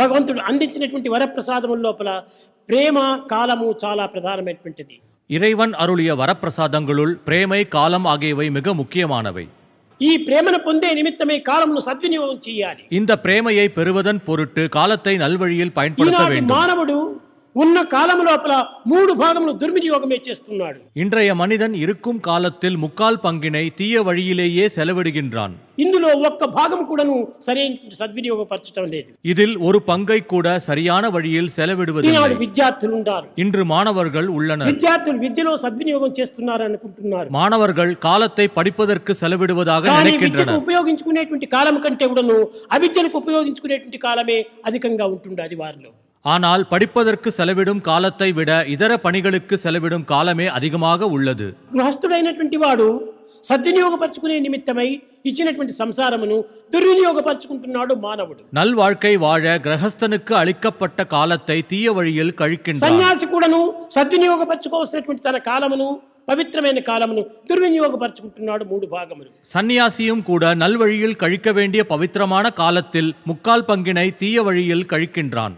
భగవంతుడు అందించినటువంటి వరప్రసాదముల లోపల ప్రేమ కాలము చాలా ప్రధానమైనటువంటిది. இறைவன் அருளிய வரப்பிரசாதங்களுள் பிரேமை காலம் ஆகியவை மிக முக்கியமானவை. ఈ ప్రేమను పొందే నిమిత్తమే కాలమును సద్వినియోగం చేయాలి. இந்த பிரேமையை பெறுவதன் பொருட்டு காலத்தை நல்வழியில் பயன்படுத்த வேண்டும். మానవుడు ఉన్న కాలం లోపల 3 భాగములు దుర్వినియోగమే చేస్తున్నాడు. இன்றைய மனிதன் இருக்கும் காலத்தில் 3/4 பங்கினை தீய வழியிலேயே செலவிடுகின்றான். ఇందులో ఒక్క భాగం కూడాను సరైన సద్వినియోగపరచడం లేదు. இதில் ஒரு பங்கை கூட சரியான வழியில் செலவிடுவதில்லை. విద్యార్థులు ఉన్నారు. இன்று మానவர்கள் உள்ளனர். విద్యార్థులు విద్యలో సద్వినియోగం చేస్తున్నారు అనుకుంటున్నారు. மாணவர்கள் காலத்தை படிப்பதற்கு செலவிடுவதாக நினைக்கின்றனர். ఉపయోగించుకునేటువంటి కాలం కంటే కూడాను అవిద్యలకు ఉపయోగించుకునేటువంటి కాలమే అధికంగా ఉంటుండది వారిలో. ஆனால் படிப்பதற்கு செலவிடும் காலத்தை விட இதர பணிகளுக்கு செலவிடும் காலமே அதிகமாக உள்ளது. గృహస్థుడైనటువంటి వాడు సద్వినియోగపరచుకునే నిమిత్తమై ఇచ్చినటువంటి సంసారమును దుర్వినియోగపరచుకుంటున్నాడు మానవుడు. நல்வாழ்க்கை வாழ கிரகஸ்தனுக்கு அளிக்கப்பட்ட காலத்தை தீய வழியில் கழிக்கின்றான். సన్యాసి కూడాను సద్వినియోగపరచుకోవాల్సినటువంటి తన కాలమును పవిత్రమైన కాలమును దుర్వినియోగపరచుకుంటున్నాడు 3 భాగములు. சன்னியாசியும் கூட நல்வழியில் கழிக்க வேண்டிய பவித்திரமான காலத்தில் 3/4 பங்கினை தீய வழியில் கழிக்கின்றான்.